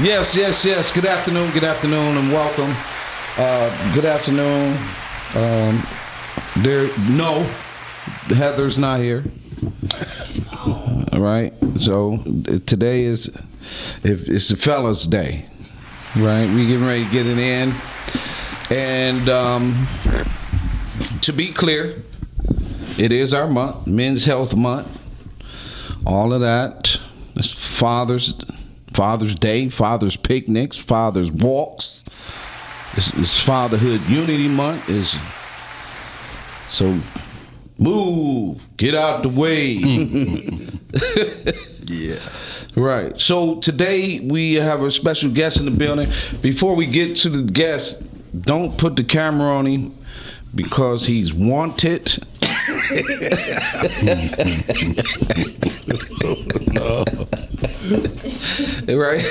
Yes. Good afternoon, and welcome. Good afternoon. No, Heather's not here. All right. So today it's the fellas' day, right? We getting ready to get it in, and to be clear, it is our month, Men's Health Month. All of that. It's Father's Day, Father's picnics, Father's walks. It's Fatherhood Unity Month. So move, get out the way. Yeah. Right. So today we have a special guest in the building. Before we get to the guest, don't put the camera on him because he's wanted. Right.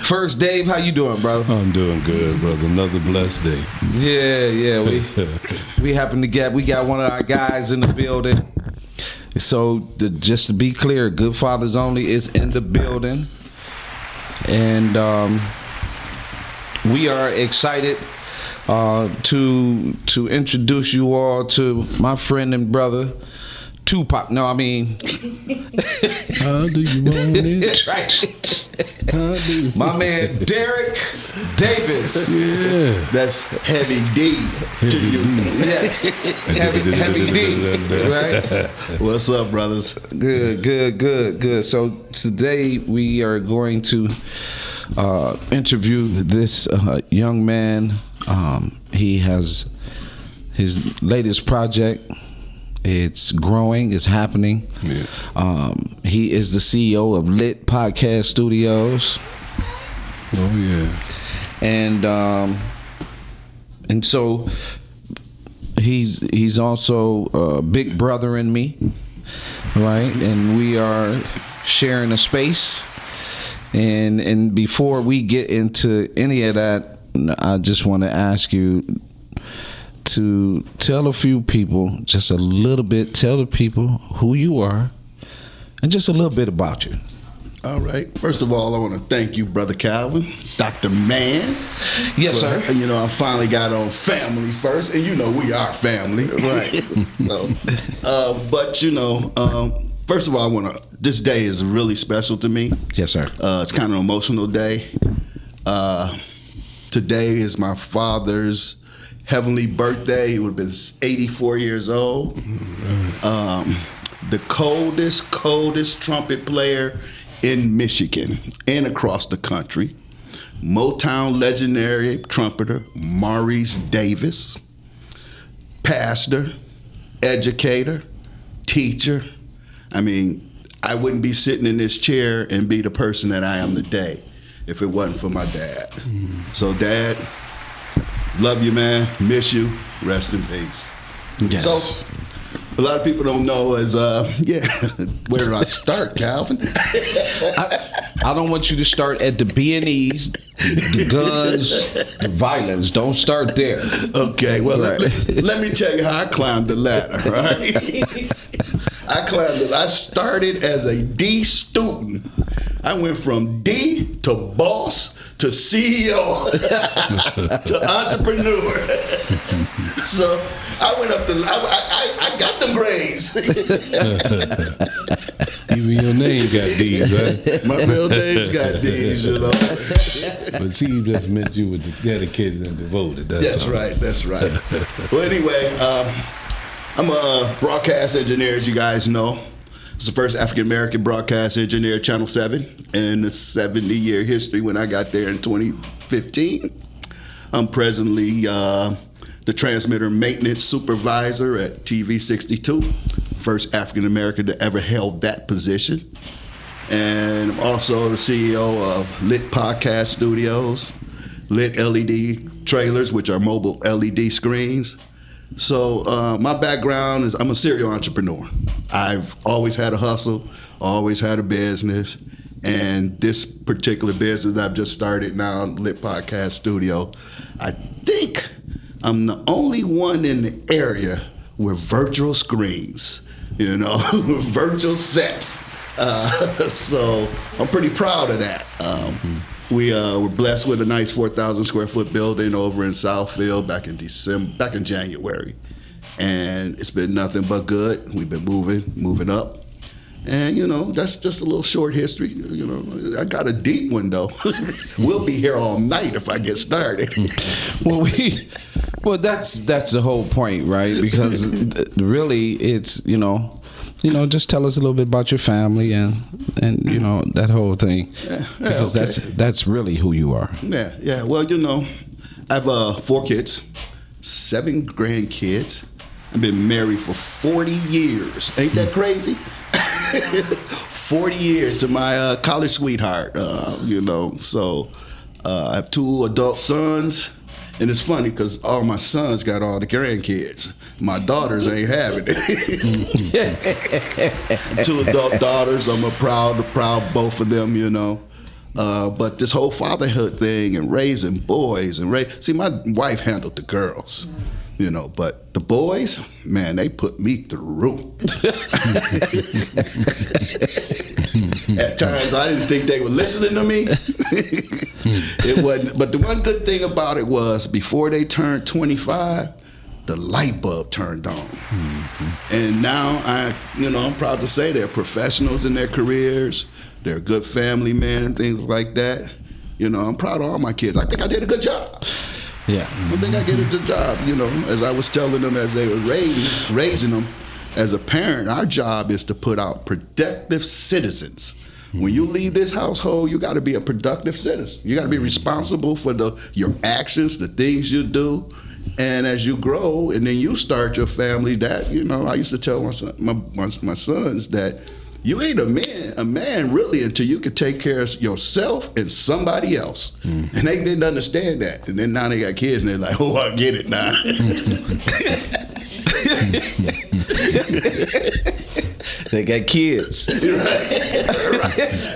First, Dave, how you doing, brother? I'm doing good, brother. Another blessed day. Yeah. We got one of our guys in the building. So just to be clear, Good Fathers Only is in the building, and we are excited to introduce you all to my friend and brother Tupac. No, I mean, how do you want it? Right. My man Derrick Davis. Yeah, that's heavy D to you. Yes, heavy D. Right. What's up, brothers? Good. So today we are going to interview this young man. He has his latest project. It's growing. It's happening. Yeah. He is the CEO of Lit Podcast Studios. Oh yeah. And so he's also a big brother in me, right? And we are sharing a space. And before we get into any of that, I just want to ask you to tell a few people, just a little bit, tell the people who you are and just a little bit about you. All right. First of all, I want to thank you, Brother Calvin, Dr. Man. Yes, sir. I finally got on family first, and we are family. Right. First of all, this day is really special to me. Yes, sir. It's kind of an emotional day. Today is my father's heavenly birthday. He would have been 84 years old. The coldest trumpet player in Michigan and across the country. Motown legendary trumpeter Maurice Davis. Pastor, educator, teacher. I mean, I wouldn't be sitting in this chair and be the person that I am today if it wasn't for my dad. So, Dad, love you, man. Miss you. Rest in peace. Yes. So, a lot of people don't know where did I start, Calvin? I don't want you to start at the B&Es, the guns, the violence. Don't start there. Okay, well, right. let me tell you how I climbed the ladder, right? I started as a D student. I went from D to boss to CEO to entrepreneur. So I went up I got them grades. Even your name got D's, right? My real name's got D's, But Steve just meant you were dedicated and devoted. That's right. Well, anyway, I'm a broadcast engineer, as you guys know. It's the first African-American broadcast engineer at Channel 7 in the 70-year history when I got there in 2015. I'm presently the transmitter maintenance supervisor at TV 62, first African-American to ever held that position. And I'm also the CEO of Lit Podcast Studios, Lit LED trailers, which are mobile LED screens. So my background is I'm a serial entrepreneur. I've always had a hustle, always had a business, and this particular business I've just started now, Lit Podcast Studio, I think I'm the only one in the area with virtual screens, virtual sets. So I'm pretty proud of that. We were blessed with a nice 4,000 square foot building over in Southfield back in January, and it's been nothing but good. We've been moving up, and that's just a little short history. I got a deep one though. We'll be here all night if I get started. Well, that's the whole point, right? Because really, it's just tell us a little bit about your family and that whole thing, because that's really who you are. Yeah. Well, I have 4 kids, 7 grandkids. I've been married for 40 years. Ain't that crazy? 40 years to my college sweetheart. So I have 2 adult sons. And it's funny because all my sons got all the grandkids. My daughters ain't having it. 2 adult daughters. I'm proud both of them, But this whole fatherhood thing and raising boys see, my wife handled the girls, but the boys, man, they put me through. At times, I didn't think they were listening to me. It wasn't. But the one good thing about it was before they turned 25, the light bulb turned on. Mm-hmm. And now I'm proud to say they're professionals in their careers. They're good family men and things like that. I'm proud of all my kids. I think I did a good job. Yeah. I think I did a good job. As I was telling them as they were raising them, as a parent, our job is to put out productive citizens. When you leave this household, you got to be a productive citizen. You got to be responsible for your actions, the things you do. And as you grow and then you start your family, that, I used to tell my sons that you ain't a man really until you can take care of yourself and somebody else. And they didn't understand that. And then now they got kids and they're like, oh, I get it now. They got kids. Right.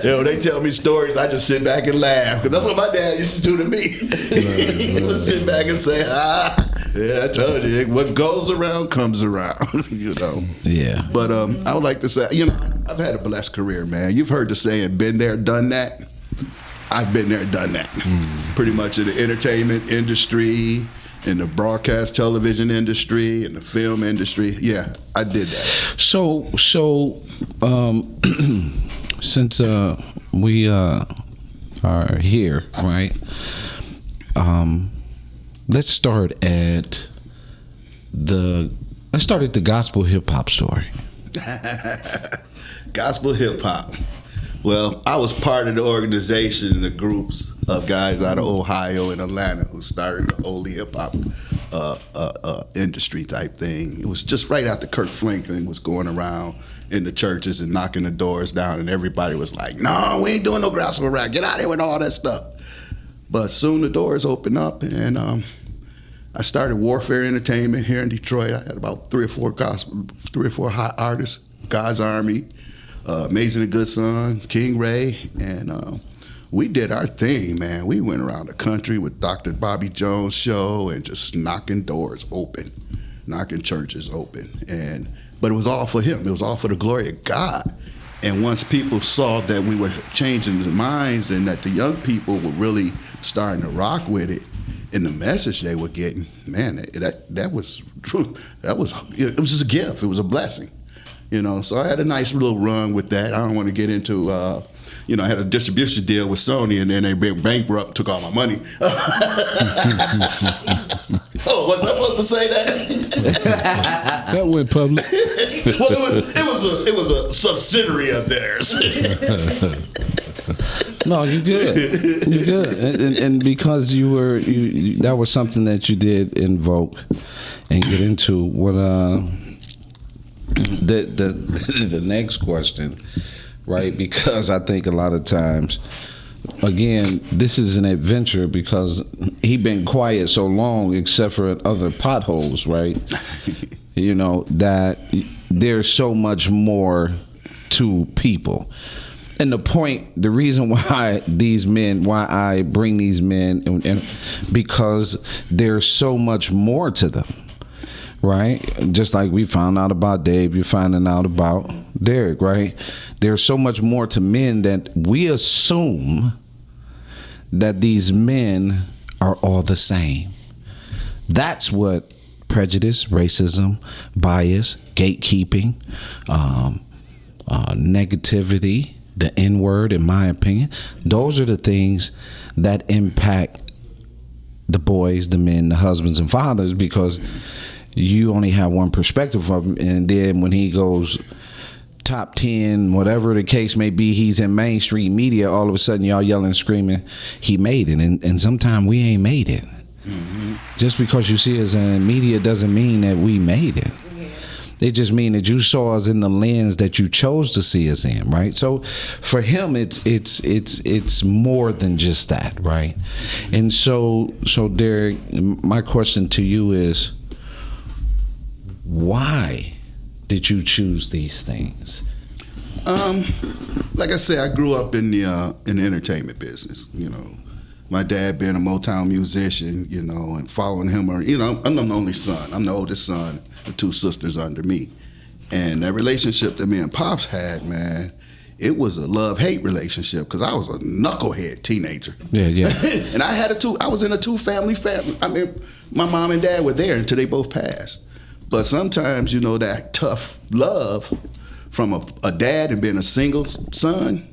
They tell me stories, I just sit back and laugh, because that's what my dad used to do to me. He would sit back and say, yeah, I told you, what goes around comes around. Yeah. But I would like to say, I've had a blessed career, man. You've heard the saying, been there, done that. I've been there, done that. Pretty much in the entertainment industry, in the broadcast television industry, in the film industry. Yeah, I did that. So since we are here, right? Let's start at the gospel hip hop story. Gospel hip hop. Well, I was part of the organization, the groups of guys out of Ohio and Atlanta who started the whole hip hop industry type thing. It was just right after Kirk Franklin was going around in the churches and knocking the doors down, and everybody was like, no, we ain't doing no gospel rap. Get out of here with all that stuff. But soon the doors opened up, and I started Warfare Entertainment here in Detroit. I had about 3 or 4 hot artists, God's Army, Amazing and Good Son, King Ray, and we did our thing, man. We went around the country with Dr. Bobby Jones' show and just knocking doors open, knocking churches open. But it was all for him. It was all for the glory of God. And once people saw that we were changing the minds and that the young people were really starting to rock with it, and the message they were getting, man, that was it was just a gift. It was a blessing. So I had a nice little run with that. I don't want to get into, I had a distribution deal with Sony, and then they went bankrupt and took all my money. Oh, was I supposed to say that? That went public. Well, it was a subsidiary of theirs. No, you're good. You're good, and because that was something that you did invoke and get into. What the next question, right? Because I think a lot of times, again, this is an adventure because he been quiet so long, except for other potholes, right? That there's so much more to people. And the reason why I bring these men, and because there's so much more to them, right? Just like we found out about Dave, you're finding out about Derrick, right? There's so much more to men that we assume that these men are all the same. That's what prejudice, racism, bias, gatekeeping, negativity, the N-word, in my opinion, those are the things that impact the boys, the men, the husbands and fathers, because you only have one perspective of him. And then when he goes top 10, whatever the case may be, he's in mainstream media, all of a sudden y'all yelling and screaming he made it. And sometimes we ain't made it. Mm-hmm. Just because you see us in media doesn't mean that we made it. It just means that you saw us in the lens that you chose to see us in, right? So for him, it's more than just that, right? And so Derrick, my question to you is, why did you choose these things? Like I said, I grew up in the entertainment business. You know, my dad being a Motown musician, you know, and following him. You know, I'm the only son. I'm the oldest son of 2 sisters under me. And that relationship that me and Pops had, man, it was a love-hate relationship because I was a knucklehead teenager. Yeah. And I was in a 2-family family. I mean, my mom and dad were there until they both passed. But sometimes, you know, that tough love from a dad and being a single son,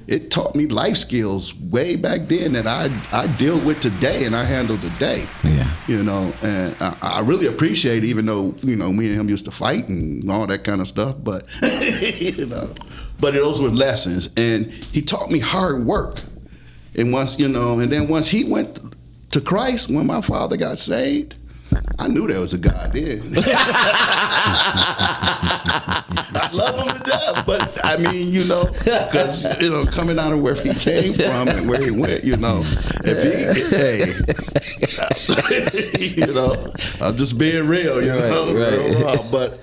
it taught me life skills way back then that I deal with today and I handle today. Yeah. You know, and I really appreciate it, even though, you know, me and him used to fight and all that kind of stuff, but, you know, but those were lessons. And he taught me hard work. And once, you know, and then once he went to Christ, when my father got saved, I knew there was a God then. I love him to death, but I mean, you know, because, you know, coming out of where he came from and where he went, you know, if he, you know, I'm just being real, you know, right. But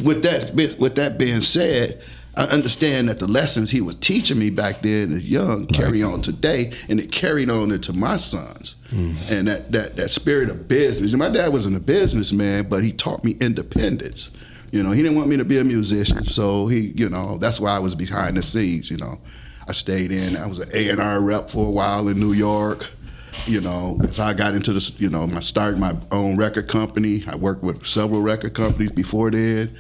with that being said, I understand that the lessons he was teaching me back then as young carry on today, and it carried on into my sons. And that spirit of business. And my dad wasn't a businessman, but he taught me independence. You know, he didn't want me to be a musician, so he, you know, that's why I was behind the scenes. You know, I stayed in. I was an A&R rep for a while in New York. You know, so I got into this. You know, I started my own record company. I worked with several record companies before then.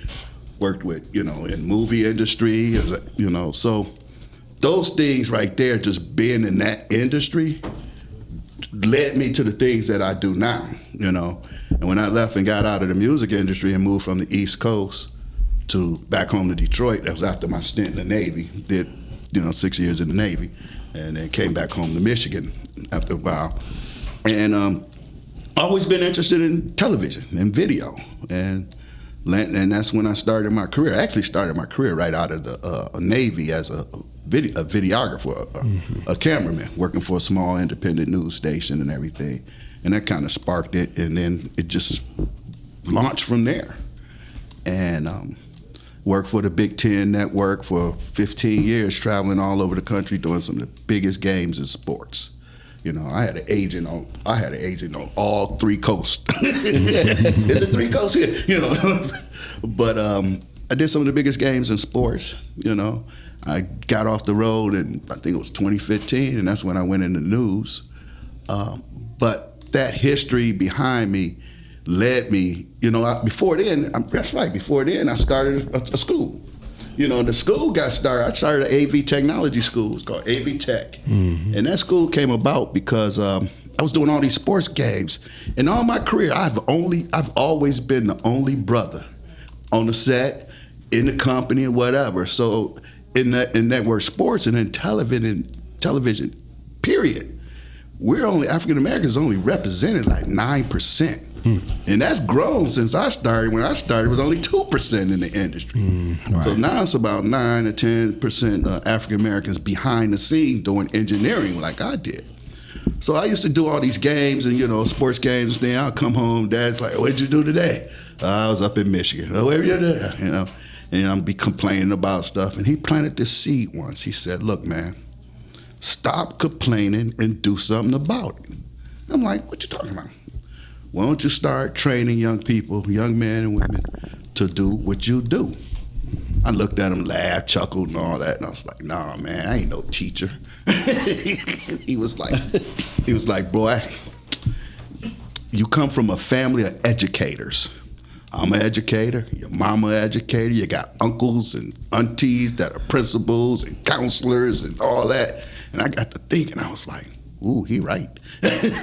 Worked with, you know, in movie industry, you know, so those things right there, just being in that industry, led me to the things that I do now, you know. And when I left and got out of the music industry and moved from the East Coast to back home to Detroit, that was after my stint in the Navy, did, you know, 6 years in the Navy, and then came back home to Michigan after a while. And always been interested in television and video, and that's when I started my career. I actually started my career right out of the Navy as a videographer, a cameraman, working for a small independent news station and everything. And that kind of sparked it, and then it just launched from there. And worked for the Big Ten Network for 15 years, traveling all over the country, doing some of the biggest games in sports. You know, I had an agent on all 3 coasts. Is it 3 coasts here? You know, but I did some of the biggest games in sports. You know, I got off the road, and I think it was 2015, and that's when I went in the news. But that history behind me led me. You know, before then, I started a school. You know, the school got started. I started an AV technology school. It's called AV Tech. Mm-hmm. And that school came about because I was doing all these sports games. And all my career, I've always been the only brother on the set, in the company, or whatever. So in network sports and in television, period, African Americans only represented like 9%. And that's grown since I started. When I started, it was only 2% in the industry. Right. So now it's about 9 to 10% African Americans behind the scenes doing engineering like I did. So I used to do all these games and, you know, sports games. Then I'll come home, Dad's like, "What'd you do today?" I was up in Michigan. "Oh, where you doing?" You know, and I'll be complaining about stuff. And he planted this seed once. He said, "Look, man, stop complaining and do something about it." I'm like, "What you talking about?" "Why don't you start training young people, young men and women, to do what you do?" I looked at him, laughed, chuckled, and all that, and I was like, "Nah, man, I ain't no teacher." He was like, "Boy, you come from a family of educators. I'm an educator. Your mama an educator. You got uncles and aunties that are principals and counselors and all that." And I got to thinking, I was like, "Ooh, he right."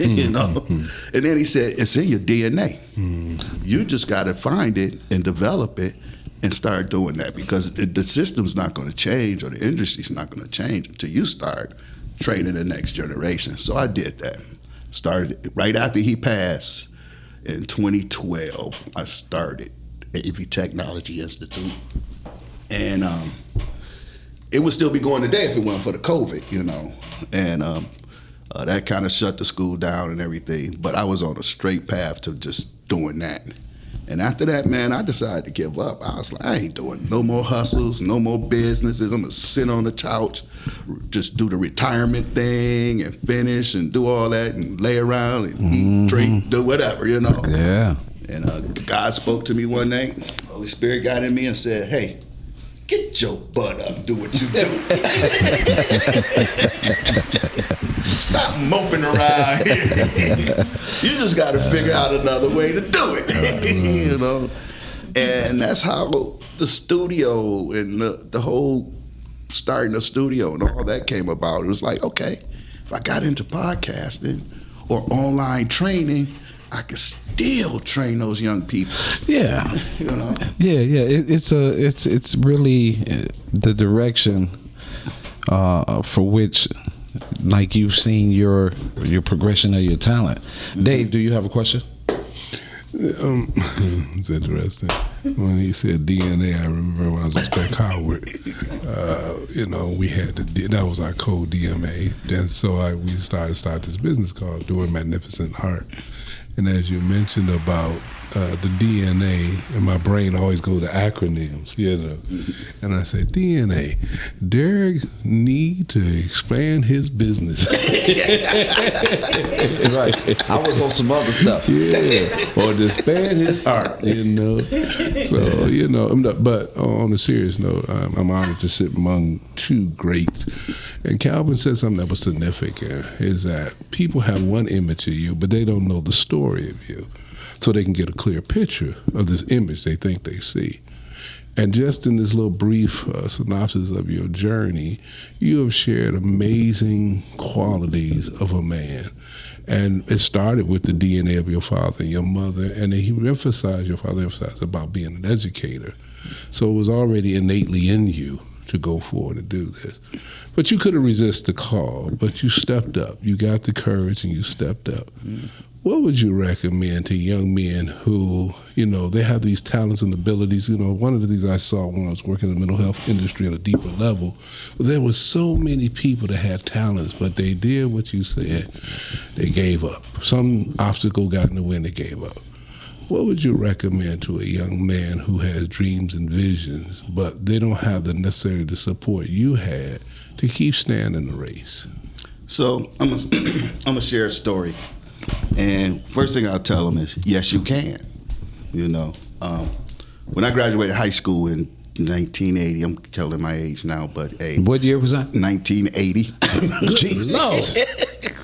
You know. And then he said, "It's in your DNA. You just got to find it and develop it and start doing that, because the system's not going to change, or the industry's not going to change until you start training the next generation." So I did that. Started right after he passed. In 2012, I started AV Technology Institute, and it would still be going today if it wasn't for the COVID, you know, and that kind of shut the school down and everything. But I was on a straight path to just doing that. And after that, man, I decided to give up. I was like, I ain't doing no more hustles, no more businesses. I'm gonna sit on the couch, just do the retirement thing and finish and do all that and lay around and eat, drink, do whatever, you know. Yeah. And God spoke to me one night. Holy Spirit got in me and said, "Hey, get your butt up and do what you do. Stop moping around here. You just got to figure out another way to do it." You know? And that's how the studio and the whole starting the studio and all that came about. It was like, okay, if I got into podcasting or online training, I could still train those young people. Yeah, you know. Yeah. It's really the direction for which, like, you've seen your progression of your talent. Dave, do you have a question? It's interesting. When he said DNA, I remember when I was at Spec Howard, you know, we had that was our code DMA. Then we started this business called Doing Magnificent Art. And as you mentioned about the DNA, and my brain always go to acronyms, you know. And I said, DNA, Derrick need to expand his business. Right. I was on some other stuff. Yeah, or to expand his art, you know. So, you know, but on a serious note, I'm honored to sit among two greats. And Calvin said something that was significant, is that people have one image of you, but they don't know the story of you. So they can get a clear picture of this image they think they see. And just in this little brief synopsis of your journey, you have shared amazing qualities of a man. And it started with the DNA of your father and your mother, and your father emphasized about being an educator. So it was already innately in you to go forward and do this. But you couldn't resist the call, but you stepped up. You got the courage and you stepped up. What would you recommend to young men who, you know, they have these talents and abilities? You know, one of the things I saw when I was working in the mental health industry on a deeper level, there were so many people that had talents, but they did what you said. They gave up. Some obstacle got in the way and they gave up. What would you recommend to a young man who has dreams and visions, but they don't have the necessary support you had to keep staying in the race? So I'm gonna share a story. And first thing I'll tell them is, yes, you can. You know, when I graduated high school in 1980, I'm telling my age now, but hey. What year was that? 1980. Jesus.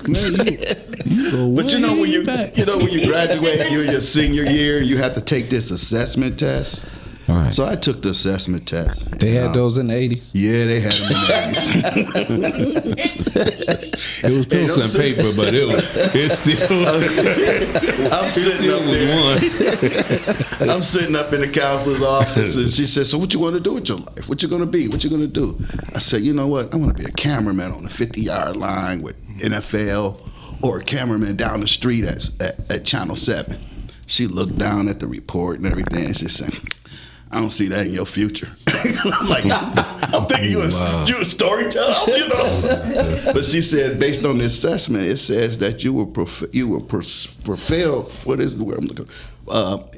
Man, but you know when you graduate, you're in your senior year, you have to take this assessment test. All right. So I took the assessment test. They had those in the 80s? Yeah, they had them in the 80s. It was pencil and paper, but it's still. I'm sitting up in the counselor's office, and she said, "So what you want to do with your life? What you going to be? What you going to do?" I said, "You know what? I want to be a cameraman on the 50-yard line with NFL, or a cameraman down the street at Channel 7. She looked down at the report and everything, and she said, "I don't see that in your future." I'm like, I'm thinking you a storyteller, you know. But she said, based on the assessment, it says that you were fulfilled. What is the word I'm looking for?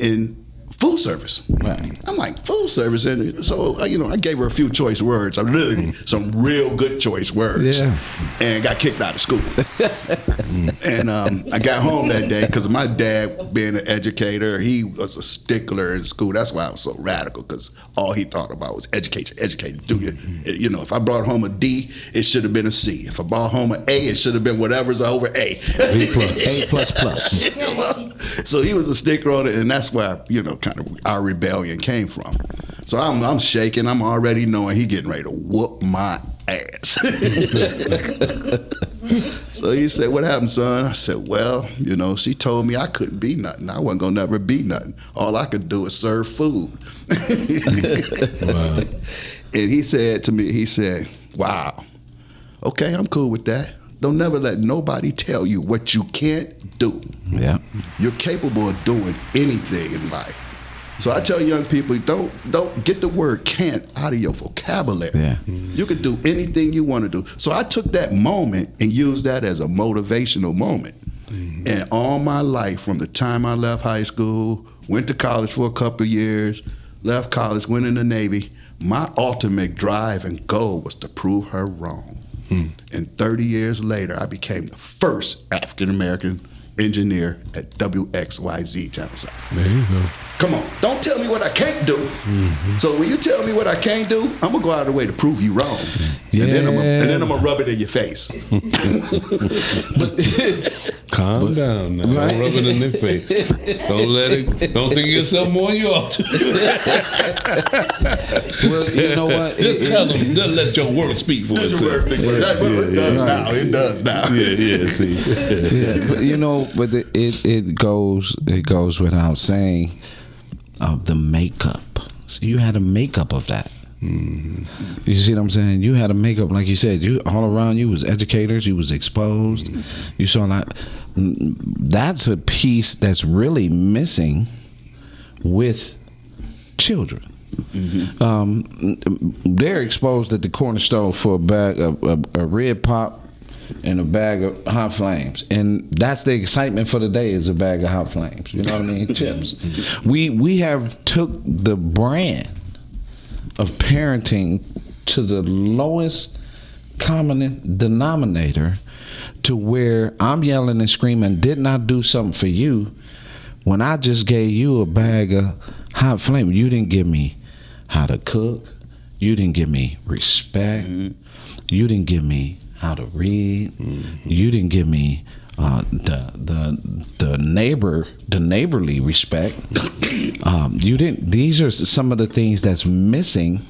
food service. Right. I'm like, food service? And so, I gave her a few choice words. I'm literally some real good choice words. Yeah. And got kicked out of school. And I got home that day because my dad, being an educator, he was a stickler in school. That's why I was so radical, because all he thought about was education. Do you, if I brought home a D, it should have been a C. If I brought home an A, it should have been whatever's over A. A plus. So he was a sticker on it, and that's where kind of our rebellion came from. So I'm shaking. I'm already knowing he getting ready to whoop my ass. So he said, "What happened, son?" I said, "Well, she told me I couldn't be nothing. I wasn't gonna never be nothing. All I could do is serve food." Wow. And he said to me, he said, "Wow, okay, I'm cool with that. Don't never let nobody tell you what you can't do. Yeah. You're capable of doing anything in life." So I tell young people, don't get the word "can't" out of your vocabulary. Yeah. You can do anything you want to do. So I took that moment and used that as a motivational moment. And all my life, from the time I left high school, went to college for a couple of years, left college, went in the Navy, my ultimate drive and goal was to prove her wrong. And 30 years later, I became the first African-American engineer at WXYZ Channel 7. There you go. Come on, don't tell me what I can't do. So when you tell me what I can't do, I'm gonna go out of the way to prove you wrong, and then I'm gonna rub it in your face. Calm down now. Right. Don't rub it in their face. Don't let it. Don't think yourself more than you ought to. Well, you know what? Just tell them. Just let your word speak for itself. It does now. Yeah. See. Yeah, but it goes without saying, of the makeup. So you had a makeup of that. You see what I'm saying? You had a makeup, like you said. You all around you was educators. You was exposed. You saw that. That's a piece that's really missing with children. They're exposed at the corner store for a bag of a red pop and a bag of hot flames, and that's the excitement for the day, is a bag of hot flames. You know what I mean? Chips. We have took the brand of parenting to the lowest common denominator, to where I'm yelling and screaming, "Did not do something for you when I just gave you a bag of hot flame. You didn't give me how to cook. You didn't give me respect. You didn't give me how to read. You didn't give me the neighborly respect. You didn't. These are some of the things that's missing.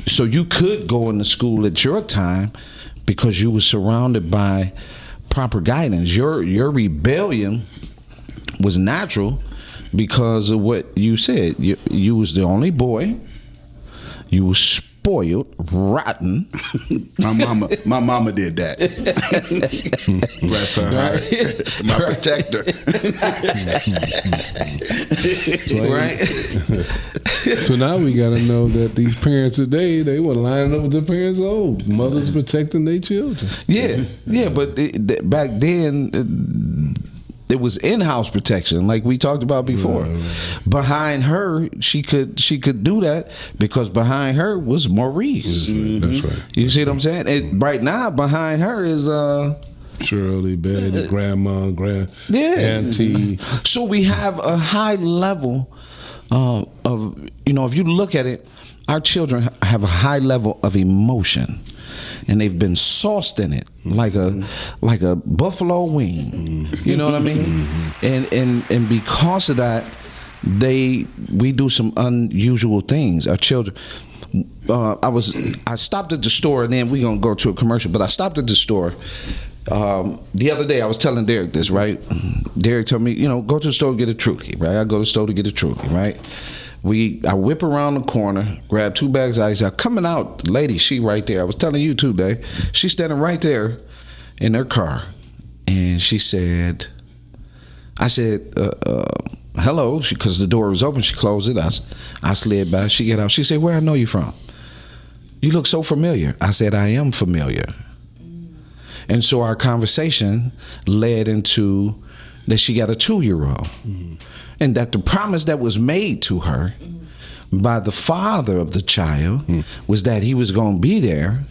So you could go into school at your time because you were surrounded by proper guidance. Your rebellion was natural because of what you said. You was the only boy. You was spoiled, rotten. My mama did that. Bless her heart. My protector. Right? So now we got to know that these parents today, they were lining up with their parents' old. Mothers protecting their children. Yeah, but back then, it was in-house protection, like we talked about before. Right. Behind her, she could do that because behind her was Maurice. That's right. You see what I'm saying? Right now, behind her is Shirley, Betty, grandma, auntie. So we have a high level of if you look at it, our children have a high level of emotion. And they've been sauced in it like a buffalo wing. You know what I mean? And because of that, we do some unusual things. Our children. I stopped at the store, and then we're gonna go to a commercial. But I stopped at the store the other day. I was telling Derrick this, right? Derrick told me, go to the store and get a Truly, right? I go to the store to get a Truly, right? I whip around the corner, grab 2 bags of ice. I'm coming out, the lady, she right there. I was telling you too, Dave. She's standing right there in her car. And she said, I said, hello, because the door was open. She closed it. I slid by. She get out. She said, where I know you from? You look so familiar. I said, I am familiar. And so our conversation led into, that she got a 2-year-old, and that the promise that was made to her by the father of the child was that he was going to be there,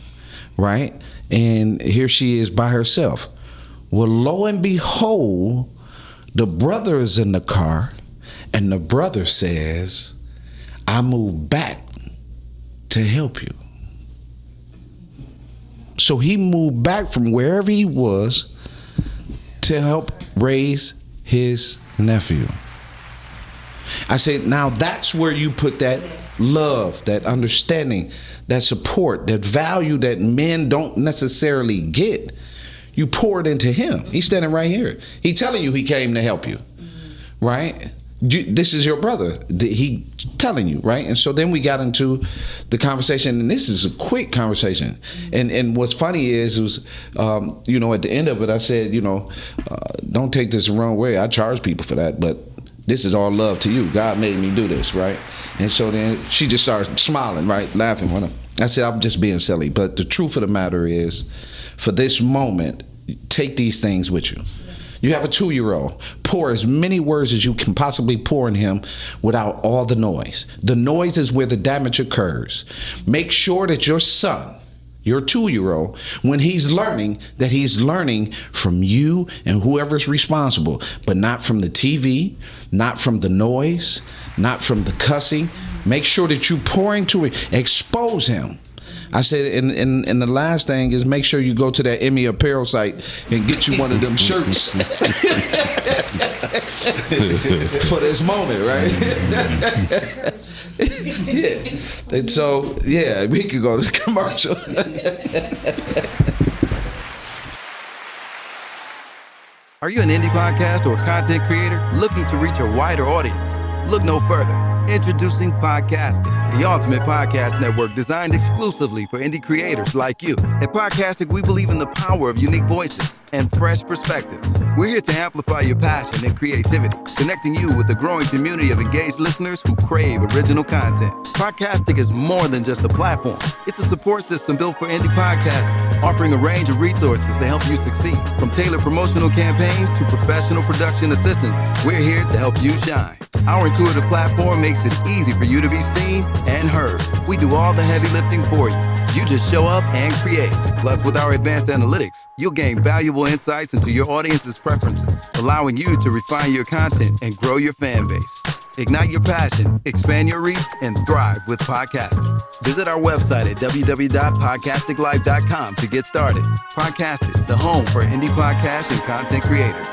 right? And here she is by herself. Well, lo and behold, the brother is in the car, and the brother says, I moved back to help you. So he moved back from wherever he was to help raise his nephew. I said, now that's where you put that love, that understanding, that support, that value that men don't necessarily get. You pour it into him. He's standing right here. He's telling you he came to help you, right? This is your brother. He telling you, right? And so then we got into the conversation, and this is a quick conversation. And what's funny is, it was, at the end of it, I said, don't take this the wrong way. I charge people for that, but this is all love to you. God made me do this, right? And so then she just started smiling, right, laughing. I said, I'm just being silly. But the truth of the matter is, for this moment, take these things with you. You have a 2-year-old. Pour as many words as you can possibly pour in him without all the noise. The noise is where the damage occurs. Make sure that your son, your 2-year-old, when he's learning, that he's learning from you and whoever's responsible, but not from the TV, not from the noise, not from the cussing. Make sure that you pour into it. Expose him. I said, and the last thing is, make sure you go to that EMI apparel site and get you one of them shirts for this moment, right? Yeah. And so, yeah, we could go to this commercial. Are you an indie podcast or content creator looking to reach a wider audience? Look no further. Introducing Podcastic, the ultimate podcast network designed exclusively for indie creators like you. At Podcastic, we believe in the power of unique voices and fresh perspectives. We're here to amplify your passion and creativity, connecting you with the growing community of engaged listeners who crave original content. Podcastic is more than just a platform. It's a support system built for indie podcasters, offering a range of resources to help you succeed. From tailored promotional campaigns to professional production assistance, we're here to help you shine. Our intuitive platform makes it easy for you to be seen and heard. We do all the heavy lifting for you. You just show up and create. Plus, with our advanced analytics, you'll gain valuable insights into your audience's preferences, allowing you to refine your content and grow your fan base. Ignite your passion, expand your reach, and thrive with podcasting. Visit our website at www.podcasticlife.com to get started. Podcastic, the home for indie podcasts and content creators.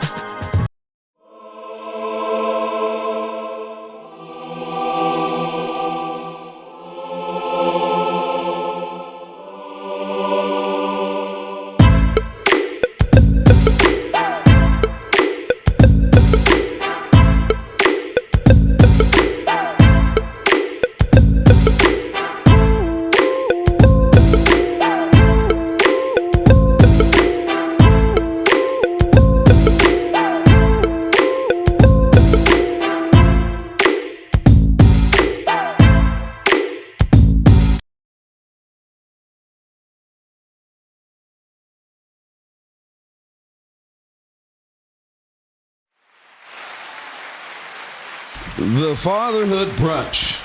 The Fatherhood Brunch.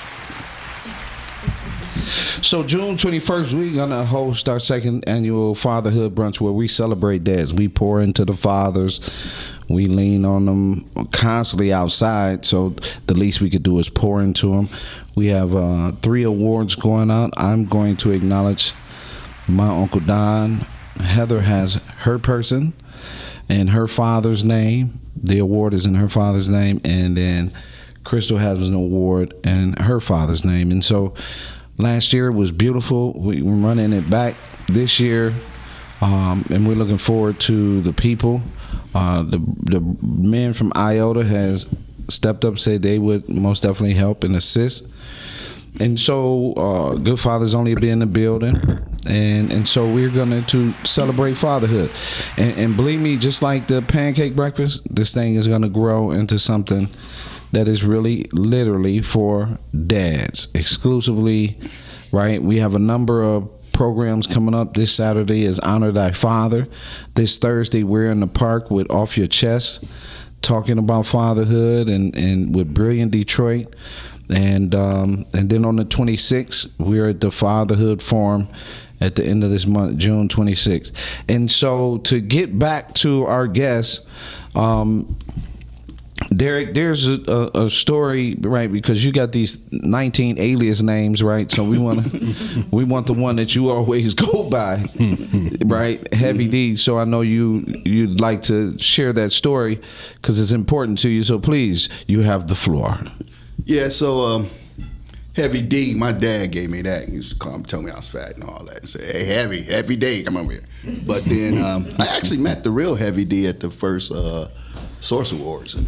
So June 21st, we're going to host our second annual Fatherhood Brunch, where we celebrate dads. We pour into the fathers. We lean on them constantly outside, so the least we could do is pour into them. We have 3 awards going out. I'm going to acknowledge my Uncle Don. Heather has her person and her father's name. The award is in her father's name, and then Crystal has an award in her father's name. And so last year was beautiful. We're running it back this year, and we're looking forward to the people. The men from IOTA has stepped up, said they would most definitely help and assist. And so Good Fathers Only be in the building. And so we're going to celebrate fatherhood. And believe me, just like the pancake breakfast, this thing is going to grow into something that is really literally for dads exclusively, right? We have a number of programs coming up. This Saturday is Honor Thy Father. This Thursday, we're in the park with Off Your Chest, talking about fatherhood and with Brilliant Detroit. And then on the 26th, we're at the Fatherhood Forum at the end of this month, June 26th. And so to get back to our guests, Derrick, there's a story, right? Because you got these 19 alias names, right? So we want the one that you always go by, right? Heavy D. So I know you'd like to share that story because it's important to you. So please, you have the floor. Yeah. So Heavy D, my dad gave me that. He used to call me, tell me I was fat and all that, and say, "Hey, Heavy D, come over here." But then I actually met the real Heavy D at the first Source Awards, and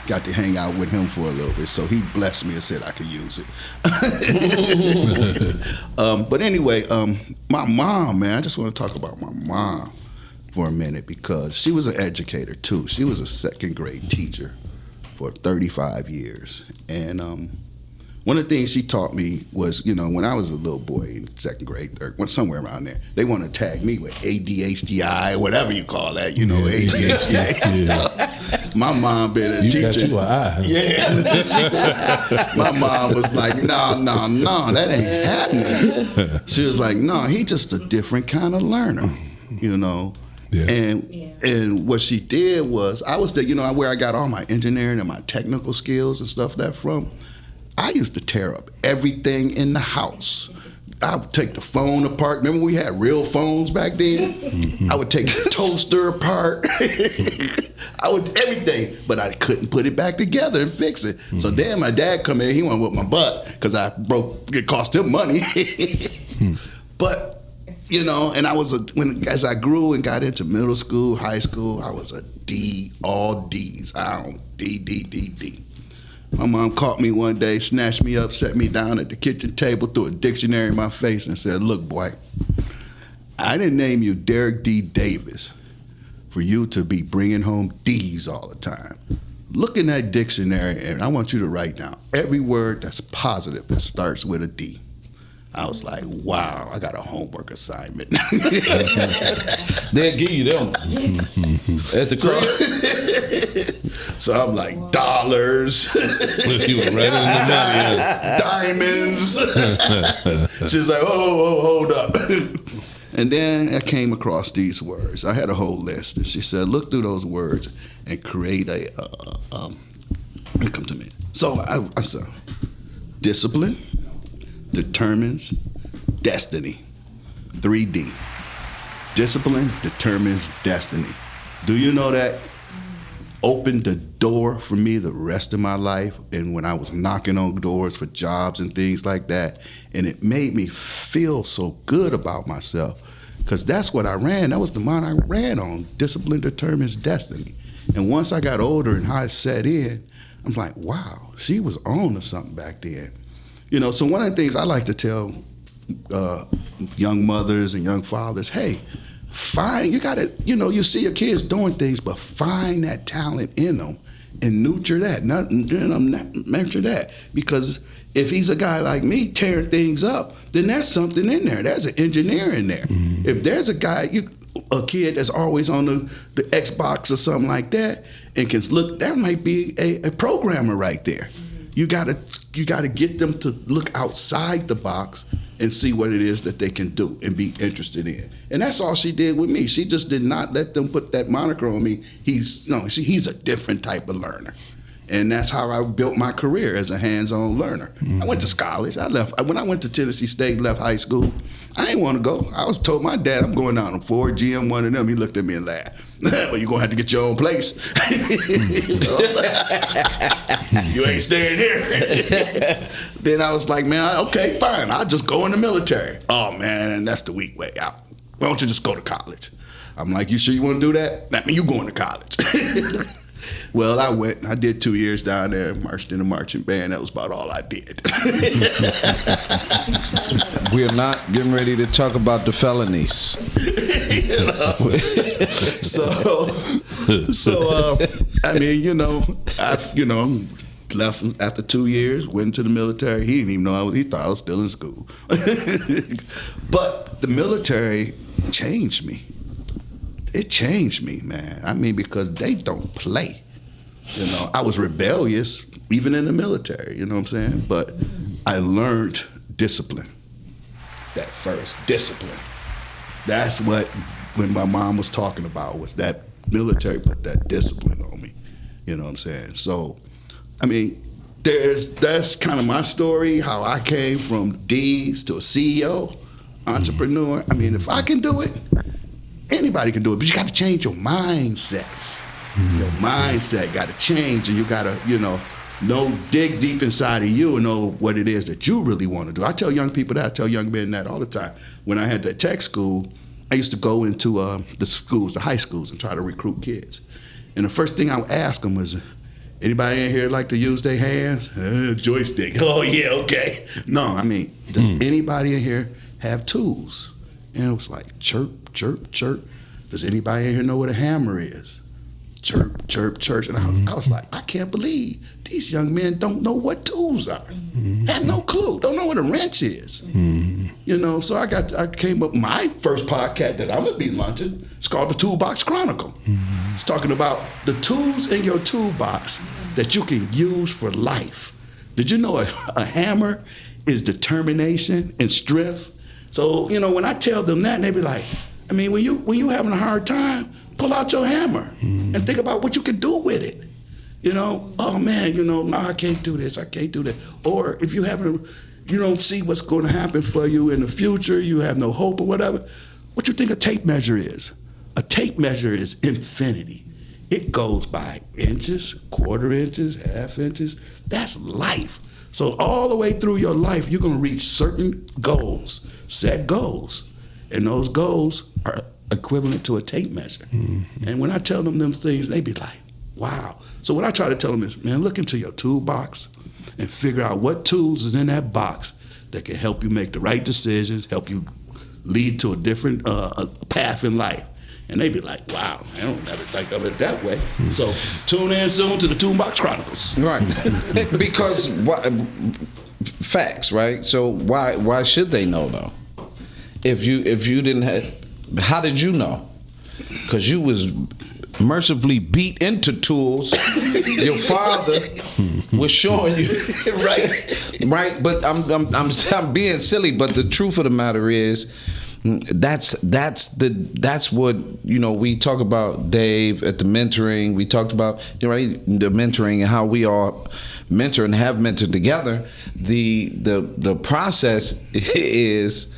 got to hang out with him for a little bit. So he blessed me and said I could use it. But anyway, my mom, man, I just want to talk about my mom for a minute because she was an educator too. She was a second grade teacher for 35 years, and one of the things she taught me was, when I was a little boy in second grade, somewhere around there, they want to tag me with ADHD, whatever you call that, ADHD. Yeah. My mom been a teacher. You got Yeah. My mom was like, no, that ain't happening. She was like, no, he just a different kind of learner, Yeah. And what she did was, I was where I got all my engineering and my technical skills and stuff that from. I used to tear up everything in the house. I would take the phone apart. Remember we had real phones back then? Mm-hmm. I would take the toaster apart. Everything, but I couldn't put it back together and fix it. Mm-hmm. So then my dad come in, he went with my butt because it cost him money. But, and I was as I grew and got into middle school, high school, I was a D, all D's. D. My mom caught me one day, snatched me up, set me down at the kitchen table, threw a dictionary in my face and said, "Look, boy, I didn't name you Derrick D. Davis for you to be bringing home D's all the time. Look in that dictionary and I want you to write down every word that's positive that starts with a D." I was like, wow, I got a homework assignment. They'll give you them at the cross. So I'm like, dollars. You were right in the money. Diamonds. She's like, oh, hold up. And then I came across these words. I had a whole list. And she said, look through those words and create come to me. So I said, discipline determines destiny. 3D. Discipline determines destiny. Do you know that opened the door for me the rest of my life? And when I was knocking on doors for jobs and things like that, and it made me feel so good about myself because that's what I ran. That was the mind I ran on. Discipline determines destiny. And once I got older and how it set in, I'm like, wow, she was on to something back then. So one of the things I like to tell young mothers and young fathers, hey, you gotta, you see your kids doing things, but find that talent in them and nurture that, nurture that. Because if he's a guy like me tearing things up, then there's something in there. There's an engineer in there. Mm-hmm. If there's a kid that's always on the Xbox or something like that and can look, that might be a programmer right there. You gotta get them to look outside the box and see what it is that they can do and be interested in. And that's all she did with me. She just did not let them put that moniker on me. He's a different type of learner. And that's how I built my career as a hands-on learner. Mm-hmm. I went to college. When I went to Tennessee State, left high school, I didn't want to go. I was told my dad, I'm going down to Ford, GM, one of them. He looked at me and laughed. Well, you're going to have to get your own place. You ain't staying here. Then I was like, man, okay, fine. I'll just go in the military. Oh, man, that's the weak way out. Why don't you just go to college? I'm like, you sure you want to do that? That means you going to college. Well, I went. I did 2 years down there, marched in a marching band. That was about all I did. We're not getting ready to talk about the felonies. I left after 2 years, went into the military. He didn't even know he thought I was still in school. But the military changed me. It changed me, man. I mean, because they don't play. You know, I was rebellious, even in the military, you know what I'm saying? But I learned discipline. That first, discipline. That's what, when my mom was talking about, was that military put that discipline on me. You know what I'm saying? So, I mean, that's kind of my story, how I came from D's to a CEO, entrepreneur. I mean, if I can do it, anybody can do it, but you got to change your mindset. Your mindset got to change, and you got to, dig deep inside of you and know what it is that you really want to do. I tell young people that, I tell young men that all the time. When I had that tech school, I used to go into the schools, the high schools, and try to recruit kids. And the first thing I would ask them was, anybody in here like to use their hands? Joystick. Oh, yeah, okay. No, I mean, does anybody in here have tools? And it was like, chirp, chirp, chirp. Does anybody in here know what a hammer is? Chirp, chirp, chirp. And I was like, I can't believe these young men don't know what tools are. Have no clue. Don't know what a wrench is. You know, so I came up, my first podcast that I'm going to be launching, it's called The Toolbox Chronicle. It's talking about the tools in your toolbox that you can use for life. Did you know a hammer is determination and strength? So, when I tell them that, they be like, I mean, when you having a hard time, pull out your hammer and think about what you can do with it. Oh man, no, I can't do this, I can't do that. Or if you don't see what's going to happen for you in the future, you have no hope or whatever, what you think a tape measure is? A tape measure is infinity. It goes by inches, quarter inches, half inches. That's life. So all the way through your life, you're going to reach certain goals, set goals. And those goals are equivalent to a tape measure. And when I tell them things, they be like, wow. So what I try to tell them is, man, look into your toolbox and figure out what tools is in that box that can help you make the right decisions, help you lead to a different path in life. And they be like, wow, I don't never think of it that way. So tune in soon to the Toolbox Chronicles. Right. Because facts, right? So why should they know though? If you didn't have, how did you know? Because you was mercifully beat into tools. Your father was showing you, right? But I'm being silly. But the truth of the matter is, that's what we talk about, Dave, at the mentoring. We talked about the mentoring and how we all mentor and have mentored together. The process is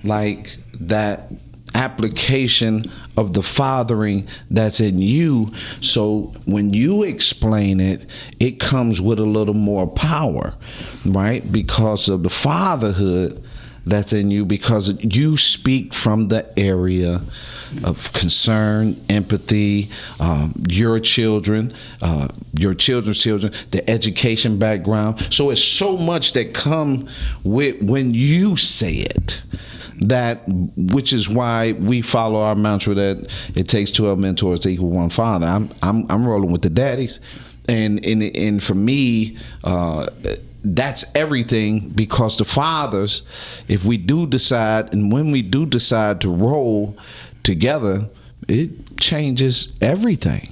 like that application of the fathering that's in you. So when you explain it, it comes with a little more power, right? Because of the fatherhood that's in you, because you speak from the area of concern, empathy, your children, your children's children, the education background. So it's so much that come with when you say it. Which is why we follow our mantra that it takes 12 mentors to equal one father. I'm rolling with the daddies, and for me, that's everything, because the fathers, if we do decide, and when we do decide to roll together, it changes everything.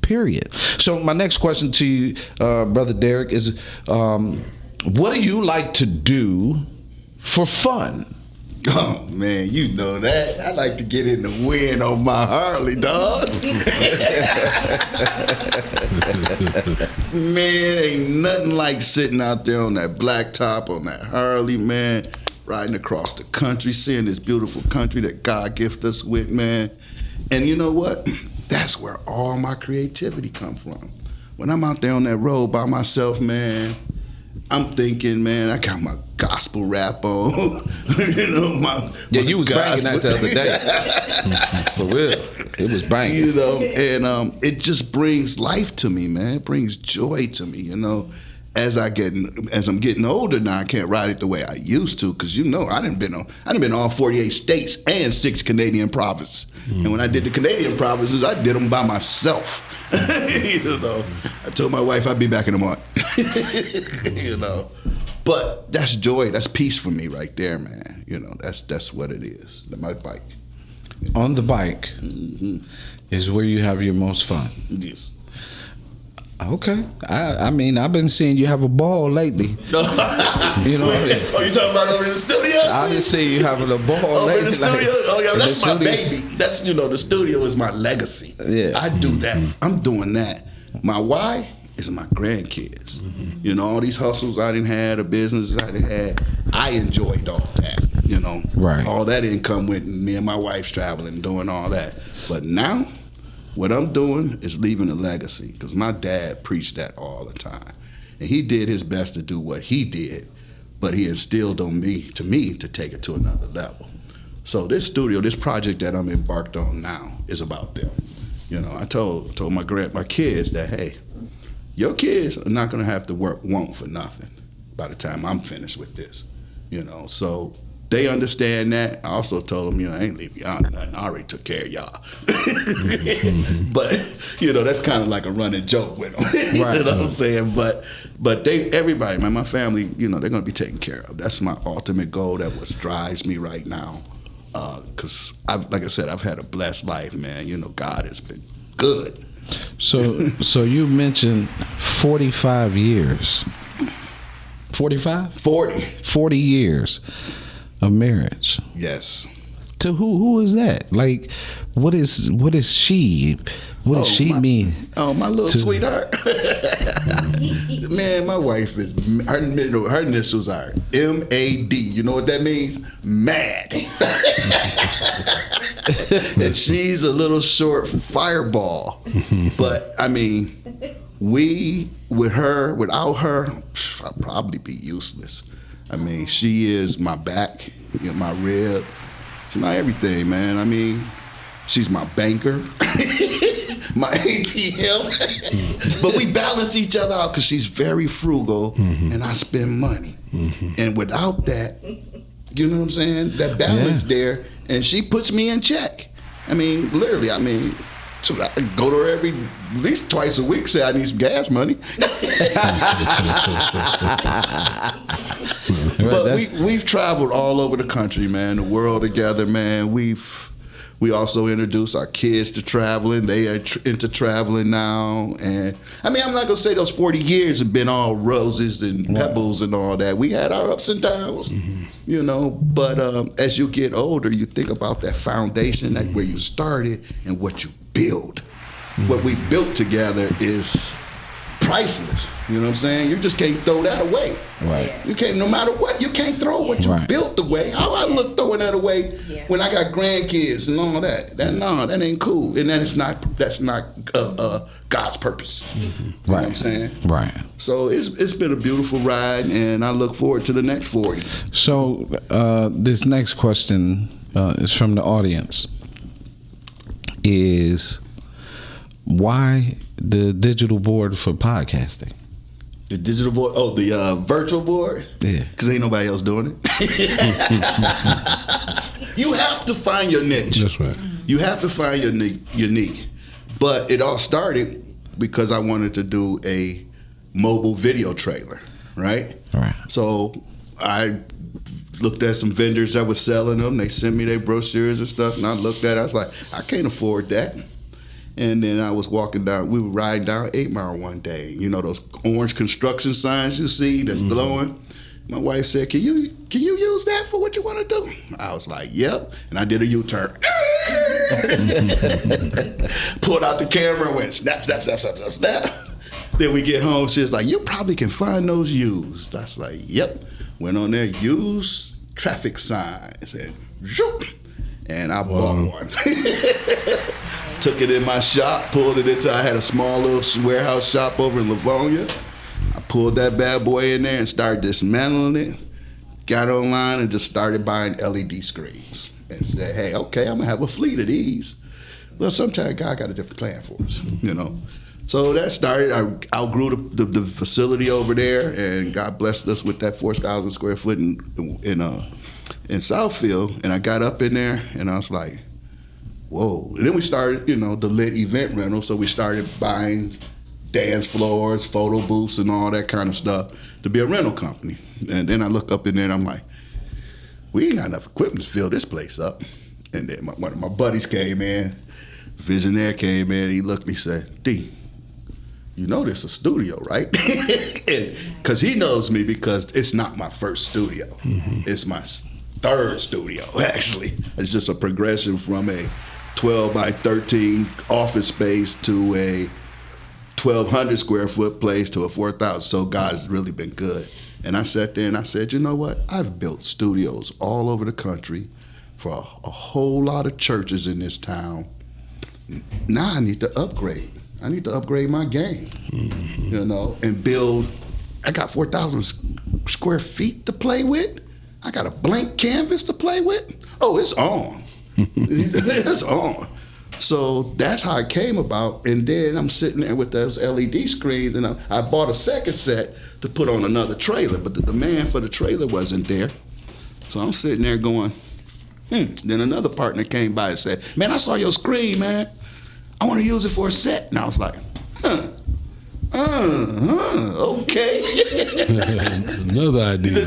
Period. So my next question to you, Brother Derrick, is what do you like to do for fun? Oh man, you know that. I like to get in the wind on my Harley, dog. Man, ain't nothing like sitting out there on that black top on that Harley, man, riding across the country, seeing this beautiful country that God gifted us with, man. And you know what? That's where all my creativity comes from. When I'm out there on that road by myself, man, I'm thinking, man, I got my gospel rap on. You was banging that the other day. For real. It was banging. And it just brings life to me, man. It brings joy to me, As I'm getting older now, I can't ride it the way I used to, because I done been all 48 states and 6 Canadian provinces. And when I did the Canadian provinces, I did them by myself. I told my wife I'd be back in a month. But that's joy, that's peace for me right there, man. That's what it is. My bike. On the bike is where you have your most fun. Yes. Okay. I mean, I've been seeing you have a ball lately. You know. Oh, you talking about over in the studio? I just see you having a ball over lately. in the studio. Oh yeah, that's my studio. baby. That's the studio is my legacy. Yeah. I do that. I'm doing that. My why is my grandkids. All these hustles I didn't have, the businesses I didn't have. I enjoyed all that. Right. All that income with me and my wife's traveling, doing all that. But now, what I'm doing is leaving a legacy, because my dad preached that all the time. And he did his best to do what he did, but he instilled on me to take it to another level. So this studio, this project that I'm embarked on now is about them. I told my kids that, hey, your kids are not gonna have to want for nothing by the time I'm finished with this. So they understand that. I also told them, I ain't leaving y'all nothing. I already took care of y'all. But, that's kind of like a running joke with them. Right. You know what I'm saying? But everybody, man, my family, they're going to be taken care of. That's my ultimate goal. That what drives me right now. Because, like I said, I've had a blessed life, man. God has been good. So you mentioned 45 years. 45? 40 years of marriage. Yes. To who is that? Like, what is she? What does she mean? Oh, my little sweetheart. Man, my wife is her initials are M-A-D. You know what that means? Mad. And she's a little short fireball. But I mean, without her, I'd probably be useless. I mean, she is my back, my rib. She's my everything, man. I mean, she's my banker, my ATM. But we balance each other out because she's very frugal and I spend money. And without that, you know what I'm saying? That balance there, and she puts me in check. I mean, literally, so I go to her at least twice a week, say I need some gas money. But we've traveled all over the country, man, the world together, man. We also introduced our kids to traveling. They are into traveling now. And I mean, I'm not going to say those 40 years have been all roses and pebbles and all that. We had our ups and downs, But as you get older, you think about that foundation, that where you started and what you build. What we built together is priceless. You know what I'm saying? You just can't throw that away. Right. You can't, no matter what, you can't throw what you built away. How I look throwing that away when I got grandkids and all that? That ain't cool. And that's not God's purpose. You know what I'm saying? Right. So it's been a beautiful ride, and I look forward to the next 40. So this next question is from the audience. Is why the digital board for podcasting? The digital board? Oh, the virtual board? Yeah. Because ain't nobody else doing it. You have to find your niche. That's right. You have to find your unique. But it all started because I wanted to do a mobile video trailer, right? Right. So I looked at some vendors that were selling them. They sent me their brochures and stuff, and I looked at it. I was like, I can't afford that. And then I was walking down, we were riding down 8 Mile one day. You know those orange construction signs you see that's glowing? My wife said, can you use that for what you want to do? I was like, yep. And I did a U-turn. Pulled out the camera and went snap, snap, snap, snap, snap, snap. Then we get home, she's like, you probably can find those used. I was like, yep. Went on there, used traffic signs, and zoop, and I bought one. Took it in my shop, pulled it into, I had a small little warehouse shop over in Livonia. I pulled that bad boy in there and started dismantling it. Got online and just started buying LED screens and said, hey, okay, I'm gonna have a fleet of these. Well, sometimes God got a different plan for us, So that started, I outgrew the facility over there, and God blessed us with that 4,000 square foot in Southfield, and I got up in there, and I was like, whoa. And then we started, the lit event rental, so we started buying dance floors, photo booths, and all that kind of stuff to be a rental company. And then I look up in there, and I'm like, we ain't got enough equipment to fill this place up. And then one of my buddies came in, Visionaire came in, he looked at me and said, D, you know this is a studio, right? Because he knows me because it's not my first studio. It's my third studio, actually. It's just a progression from a 12 by 13 office space to a 1,200 square foot place to a 4,000. So God has really been good. And I sat there and I said, you know what? I've built studios all over the country for a whole lot of churches in this town. Now I need to upgrade. I need to upgrade my game, you know, and build. I got 4,000 square feet to play with. I got a blank canvas to play with. Oh, it's on. It's on. So that's how it came about. And then I'm sitting there with those LED screens, and I bought a second set to put on another trailer, but the demand for the trailer wasn't there. So I'm sitting there going, Then another partner came by and said, man, I saw your screen, man. I want to use it for a set. And I was like, okay. Another idea.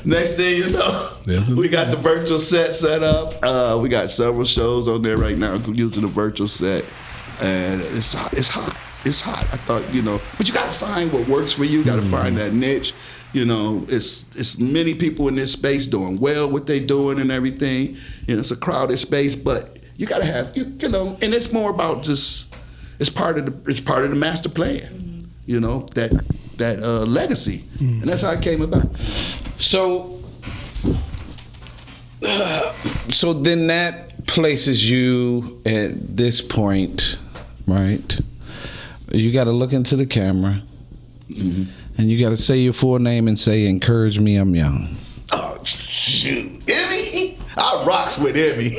Next thing you know, we got the virtual set up. We got several shows on there right now using the virtual set. And it's hot. It's hot. I thought, you know, but you got to find what works for you. You got to find that niche. You know, it's many people in this space doing well what they doing and everything. You know, it's a crowded space, but you got to have, you know, and it's more about just, it's part of the master plan, you know, that legacy. And that's how it came about. So then that places you at this point, right? You got to look into the camera, and you got to say your full name and say, "Encourage me, I'm young." Oh shoot, Emmy! I rocks with Emmy.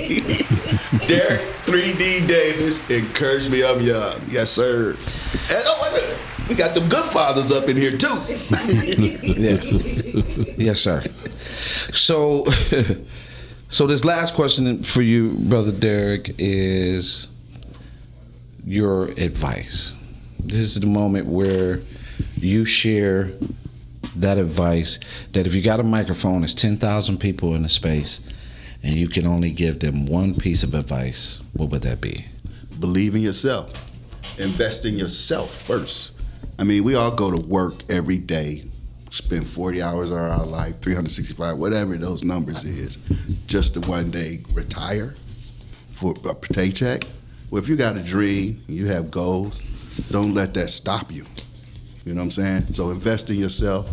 Derrick 3D Davis, encourage me, I'm young. Yes, sir. And oh, wait a minute. We got them good fathers up in here too. Yeah. Yes, sir. So this last question for you, Brother Derrick, is your advice. This is the moment where you share that advice that if you got a microphone, it's 10,000 people in a space, and you can only give them one piece of advice, what would that be? Believe in yourself. Invest in yourself first. I mean, we all go to work every day, spend 40 hours of our life, 365, whatever those numbers is, just to one day retire for a paycheck. Well, if you got a dream, you have goals, don't let that stop you. You know what I'm saying? So invest in yourself,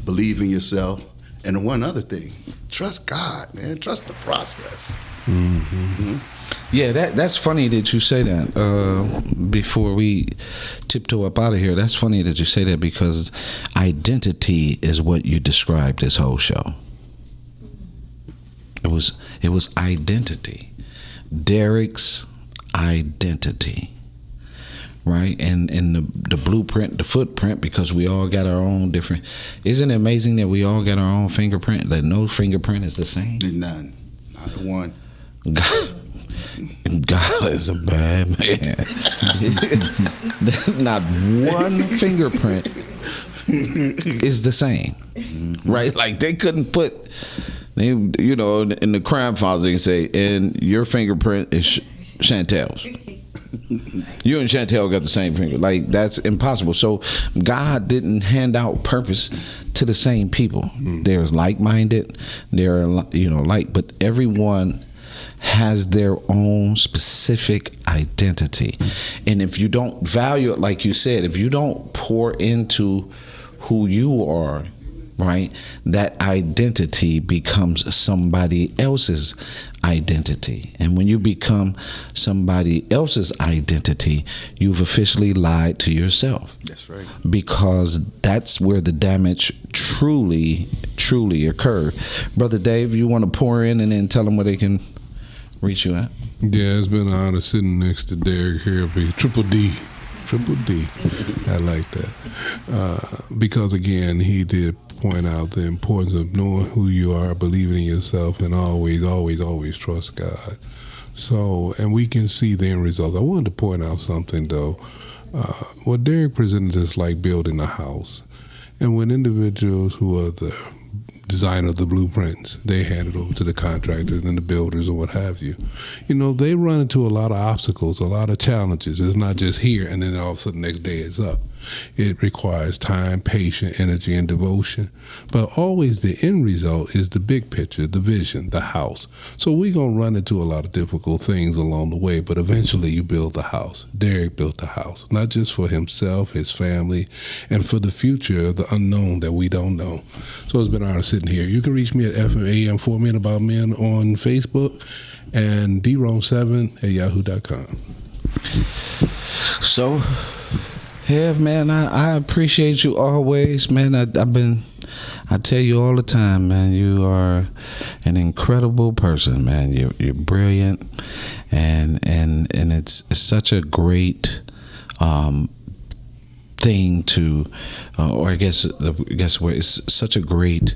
believe in yourself, and one other thing, trust God, man. Trust the process. Yeah, that's funny that you say that. Before we tiptoe up out of here, that's funny that you say that because identity is what you described this whole show. It was identity. Derrick's identity. Right? And the blueprint, the footprint, because we all got our own different. Isn't it amazing that we all got our own fingerprint, that no fingerprint is the same? None. Not one. God is a bad man. Not one fingerprint is the same. Right? Like they couldn't put, you know, in the crime files they can say, and your fingerprint is Chantel's. You and Chantel got the same finger. Like, that's impossible. So God didn't hand out purpose to the same people. There's like-minded, there are, you know, but everyone has their own specific identity. And if you don't value it, like you said, if you don't pour into who you are, right, that identity becomes somebody else's identity. And when you become somebody else's identity, you've officially lied to yourself. That's right. Because that's where the damage truly occurred. Brother Dave, you want to pour in and then tell them where they can reach you at? Yeah, it's been an honor sitting next to Derrick here. Triple D. I like that. Because again, he did point out the importance of knowing who you are, believing in yourself, and always trust God. So, and we can see the end results. I wanted to point out something though. What Derrick presented is like building a house. And when individuals who are the design of the blueprints. They hand it over to the contractors and the builders or what have you. You know, they run into a lot of obstacles, a lot of challenges. It's not just here and then all of a sudden the next day it's up. It requires time, patience, energy, and devotion. But always the end result is the big picture, the vision, the house. So we're going to run into a lot of difficult things along the way, but eventually you build the house. Derrick built the house, not just for himself, his family, and for the future, the unknown that we don't know. So it's been an honor sitting here. You can reach me at FMAM 4 Men About Men on Facebook and drome7@yahoo.com. So, yeah, man, I appreciate you always, man. I tell you all the time, man, you are an incredible person, man. You're brilliant, and it's such a great thing to, or I guess what it's such a great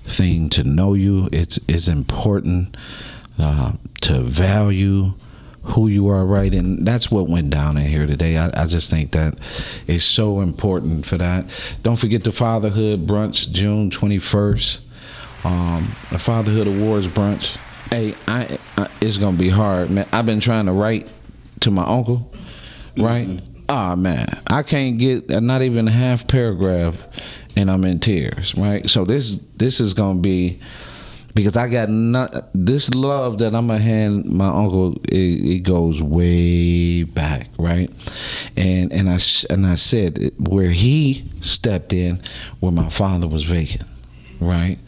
thing to know you. It's important to value who you are, right? And that's what went down in here today. I just think that it's so important for that. Don't forget the Fatherhood Brunch, June 21st. The Fatherhood Awards Brunch. Hey, it's gonna be hard, man. I've been trying to write to my uncle, right? Man, I can't get not even a half paragraph, and I'm in tears, right? So this is gonna be, because I got this love that I'm gonna hand my uncle. It goes way back, right? And I said where he stepped in, where my father was vacant, right?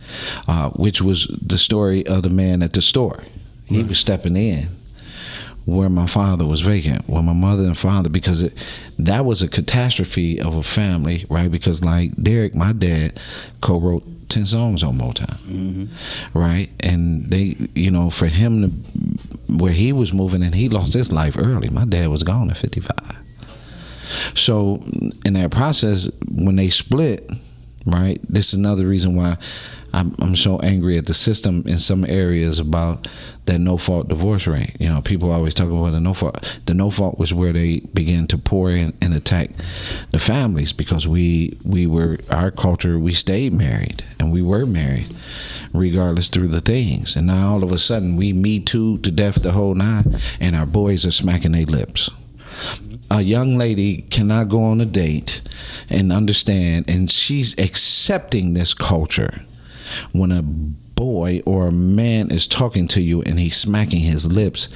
Which was the story of the man at the store. He was stepping in where my father was vacant, where my mother and father, because that was a catastrophe of a family, right? Because like Derrick, my dad, co-wrote 10 songs on Motown, right? And they, for him to, where he was moving, and he lost his life early. My dad was gone at 55. So in that process, when they split, right, this is another reason why I'm so angry at the system in some areas about that no-fault divorce rate. People always talk about the no-fault. The no-fault was where they began to pour in and attack the families, because we were, our culture, we stayed married, and we were married regardless through the things. And now all of a sudden we Me Too to death, the whole nine, and our boys are smacking their lips. A young lady cannot go on a date and understand, and she's accepting this culture. When a boy or a man is talking to you and he's smacking his lips,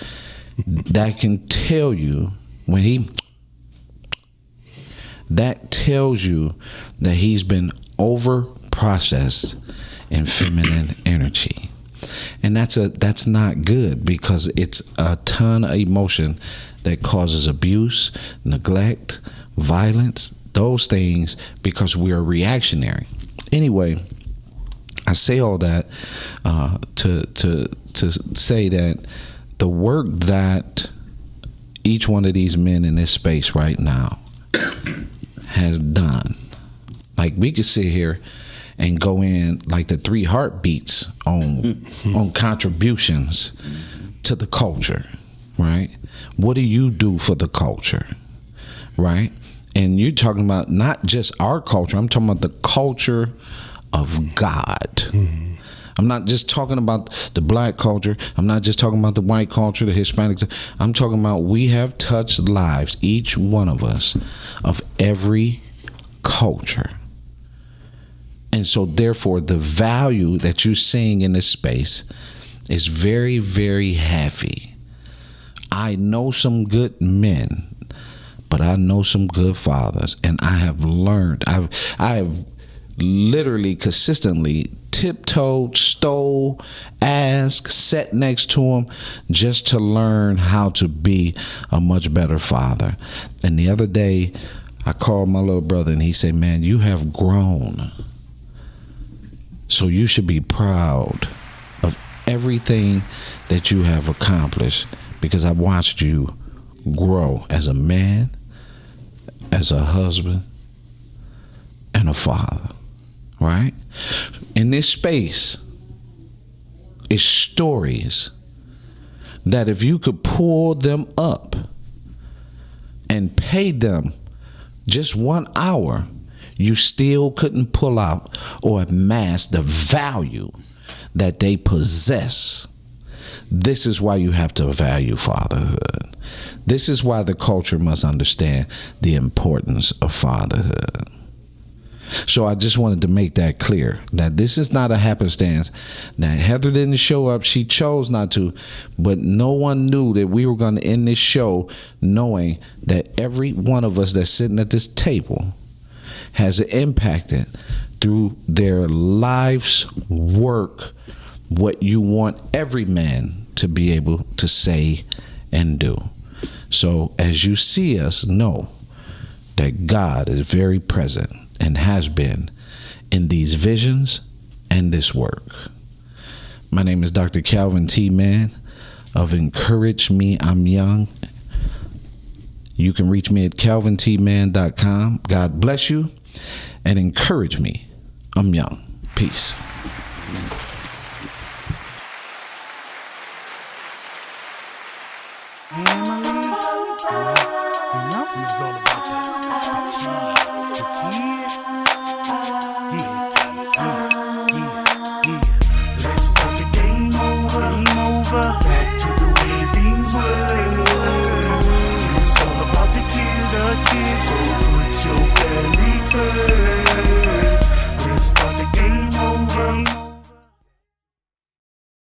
that can tell you that tells you that he's been over processed in feminine energy. And that's not good, because it's a ton of emotion that causes abuse, neglect, violence, those things, because we're reactionary. Anyway, I say all that to say that the work that each one of these men in this space right now has done, like we could sit here and go in like the 3 heartbeats on contributions to the culture, right? What do you do for the culture, right? And you're talking about not just our culture. I'm talking about the culture of God. I'm not just talking about the black culture. I'm not just talking about the white culture, the Hispanic. I'm talking about we have touched lives, each one of us, of every culture. And so therefore the value that you're seeing in this space is very, very heavy. I know some good men, but I know some good fathers, and I have learned. I have literally consistently tiptoed, stole, asked, sat next to him just to learn how to be a much better father. And the other day, I called my little brother and he said, "Man, you have grown. So you should be proud of everything that you have accomplished, because I watched you grow as a man, as a husband, and a father." Right? In this space is stories that if you could pull them up and pay them just 1 hour, you still couldn't pull out or amass the value that they possess. This is why you have to value fatherhood. This is why the culture must understand the importance of fatherhood. So I just wanted to make that clear, that this is not a happenstance, that Heather didn't show up. She chose not to, but no one knew that we were going to end this show knowing that every one of us that's sitting at this table has impacted through their life's work what you want every man to be able to say and do. So as you see us, know that God is very present and has been in these visions and this work. My name is Dr. Calvin T. Mann of Encourage Me, I'm Young. You can reach me at calvintmann.com. God bless you and encourage me. I'm young. Peace.